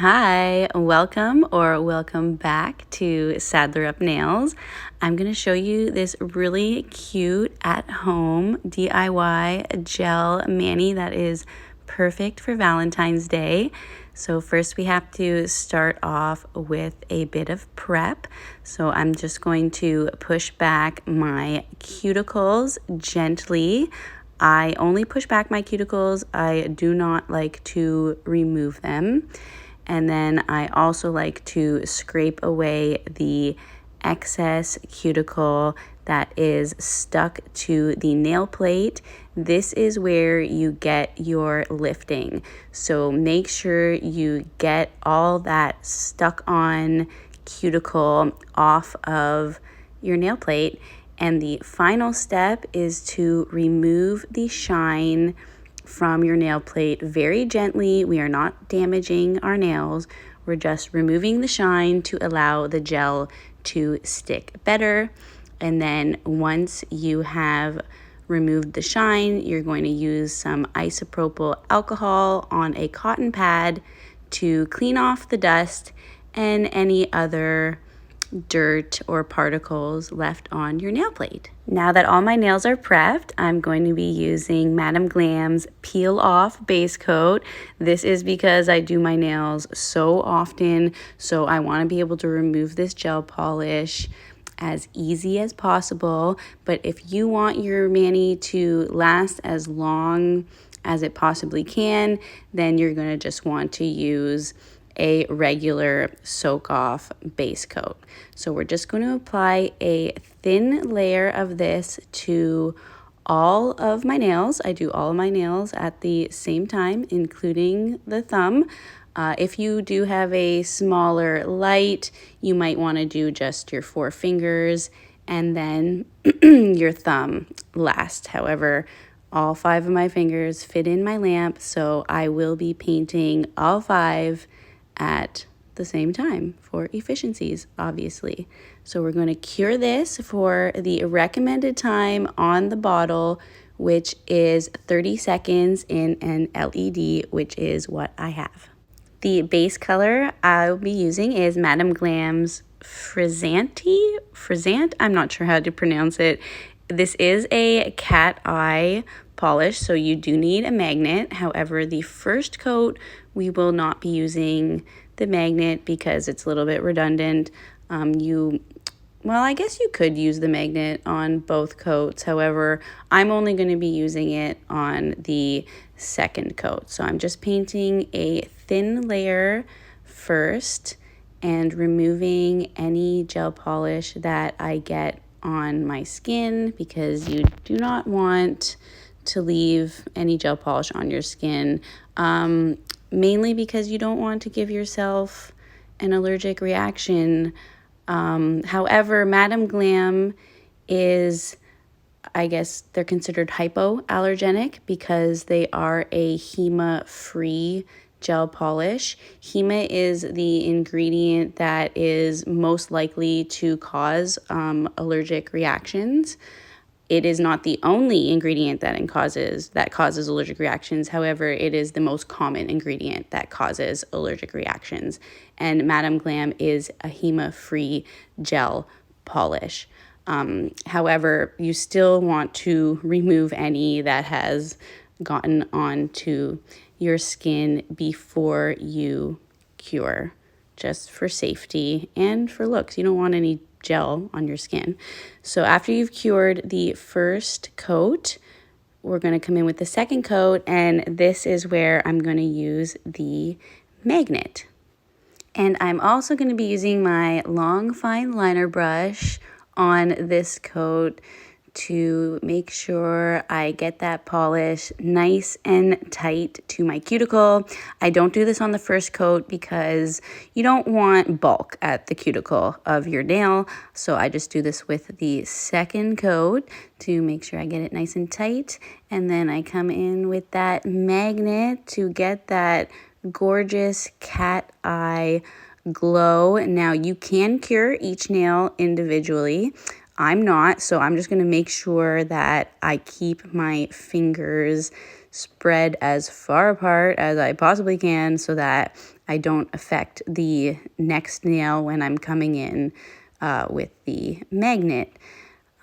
Hi, welcome back to Sadler Up Nails. I'm going to show you this really cute at-home DIY gel mani that is perfect for Valentine's Day. So first we have to start off with a bit of prep. So I'm just going to push back my cuticles gently. I only push back my cuticles. I do not like to remove them. And then I also like to scrape away the excess cuticle that is stuck to the nail plate. This is where you get your lifting. So make sure you get all that stuck on cuticle off of your nail plate. And the final step is to remove the shine from your nail plate very gently. We are not damaging our nails. We're just removing the shine to allow the gel to stick better. And then once you have removed the shine, you're going to use some isopropyl alcohol on a cotton pad to clean off the dust and any other dirt or particles left on your nail plate. Now that all my nails are prepped, I'm going to be using Madam Glam's Peel Off Base Coat. This is because I do my nails so often, so I want to be able to remove this gel polish as easy as possible. But if you want your mani to last as long as it possibly can, then you're going to just want to use a regular soak off base coat. So we're just going to apply a thin layer of this to all of my nails. I do all of my nails at the same time, including the thumb. If you do have a smaller light, you might want to do just your 4 fingers and then your thumb last. However, all 5 of my fingers fit in my lamp, so I will be painting all 5 at the same time for efficiencies, obviously. So we're going to cure this for the recommended time on the bottle, which is 30 seconds in an LED, which is what I have. The base color I'll be using is Madam Glam's Frizzante? I'm not sure how to pronounce it. This is a cat eye polish, so you do need a magnet. However, the first coat, we will not be using the magnet because it's a little bit redundant. Well, I guess you could use the magnet on both coats. However, I'm only going to be using it on the second coat. So I'm just painting a thin layer first and removing any gel polish that I get on my skin, because you do not want to leave any gel polish on your skin, mainly because you don't want to give yourself an allergic reaction. However, Madam Glam is, I guess they're considered hypoallergenic because they are a HEMA-free gel polish. HEMA is the ingredient that is most likely to cause allergic reactions. It is not the only ingredient that causes allergic reactions. However, it is the most common ingredient that causes allergic reactions. And Madam Glam is a HEMA-free gel polish. However, you still want to remove any that has gotten onto your skin before you cure, just for safety and for looks. You don't want any gel on your skin. So after you've cured the first coat, we're going to come in with the second coat, and this is where I'm going to use the magnet. And I'm also going to be using my long fine liner brush on this coat to make sure I get that polish nice and tight to my cuticle. I don't do this on the first coat because you don't want bulk at the cuticle of your nail. So I just do this with the second coat to make sure I get it nice and tight. And then I come in with that magnet to get that gorgeous cat eye glow. Now you can cure each nail individually. I'm not, so I'm just going to make sure that I keep my fingers spread as far apart as I possibly can so that I don't affect the next nail when I'm coming in with the magnet.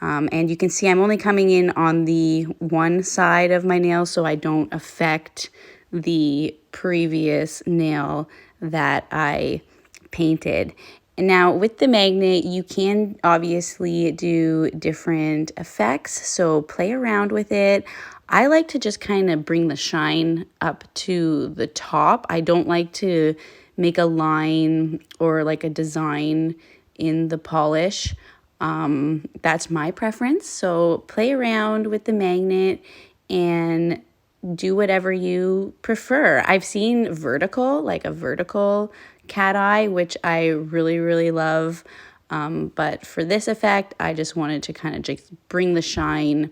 And you can see I'm only coming in on the one side of my nail so I don't affect the previous nail that I painted. And now with the magnet, you can obviously do different effects, so play around with it. I like to just kind of bring the shine up to the top. I don't like to make a line or like a design in the polish. That's my preference. So play around with the magnet and do whatever you prefer. I've seen vertical, like a vertical cat eye, which I really, really love. But for this effect, I just wanted to kind of just bring the shine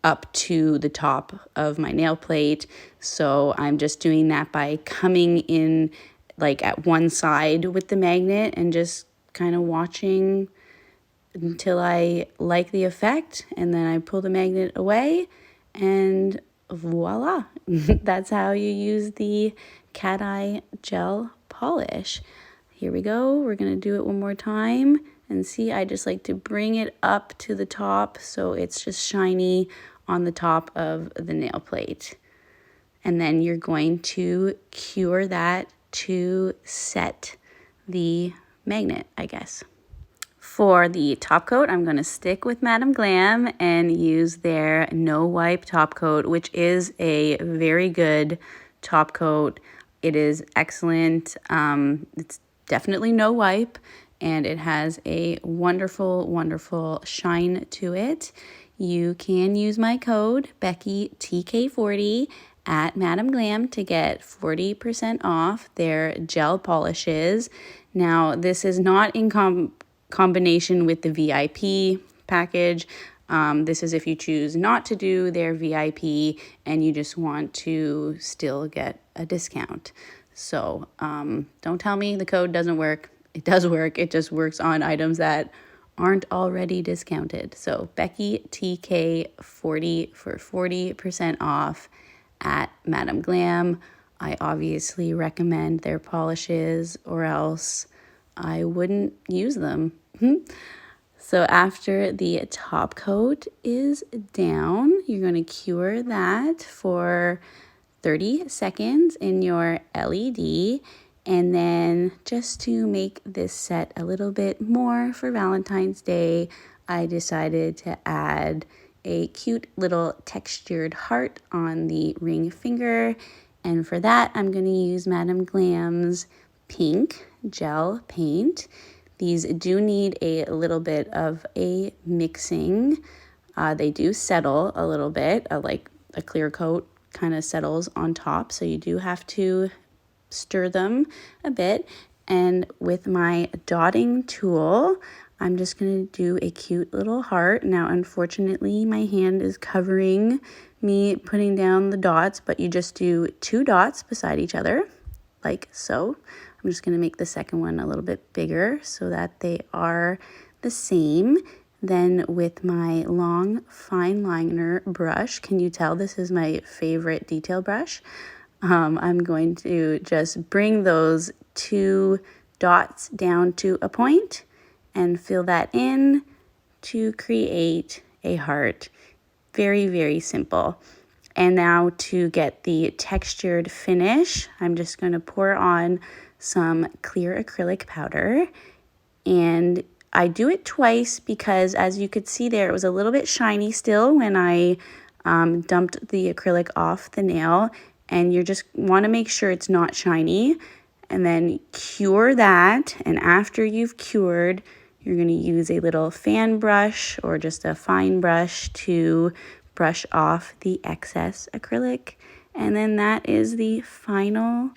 up to the top of my nail plate. So I'm just doing that by coming in like at one side with the magnet and just kind of watching until I like the effect, and then I pull the magnet away and voila. That's how you use the cat eye gel polish. Here we go. We're going to do it one more time. And see, I just like to bring it up to the top so it's just shiny on the top of the nail plate. And then you're going to cure that to set the magnet, I guess. For the top coat, I'm going to stick with Madam Glam and use their No Wipe top coat, which is a very good top coat. It is excellent. It's definitely no wipe, and it has a wonderful, wonderful shine to it. You can use my code BeckyTK40 at Madam Glam to get 40% off their gel polishes. Now, this is not in combination with the VIP package. This is if you choose not to do their VIP and you just want to still get a discount. So don't tell me the code doesn't work. It does work. It just works on items that aren't already discounted. So BeckyTK40 for 40% off at Madam Glam. I obviously recommend their polishes, or else I wouldn't use them. So after the top coat is down, you're going to cure that for 30 seconds in your LED. And then just to make this set a little bit more for Valentine's Day, I decided to add a cute little textured heart on the ring finger. And for that, I'm going to use Madam Glam's pink gel paint. These do need a little bit of a mixing. They do settle a little bit, like a clear coat kind of settles on top. So you do have to stir them a bit. And with my dotting tool, I'm just going to do a cute little heart. Now, unfortunately, my hand is covering me putting down the dots, but you just do 2 dots beside each other, like so. I'm just going to make the second one a little bit bigger so that they are the same. Then with my long fine liner brush, can you tell this is my favorite detail brush? I'm going to just bring those 2 dots down to a point and fill that in to create a heart. Very, very simple. And now to get the textured finish, I'm just going to pour on some clear acrylic powder. And I do it twice because, as you could see there, it was a little bit shiny still when I dumped the acrylic off the nail. And you just want to make sure it's not shiny. And then cure that. And after you've cured, you're going to use a little fan brush or just a fine brush to brush off the excess acrylic. And then that is the final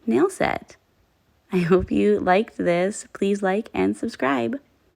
nail set. I hope you liked this. Please like and subscribe.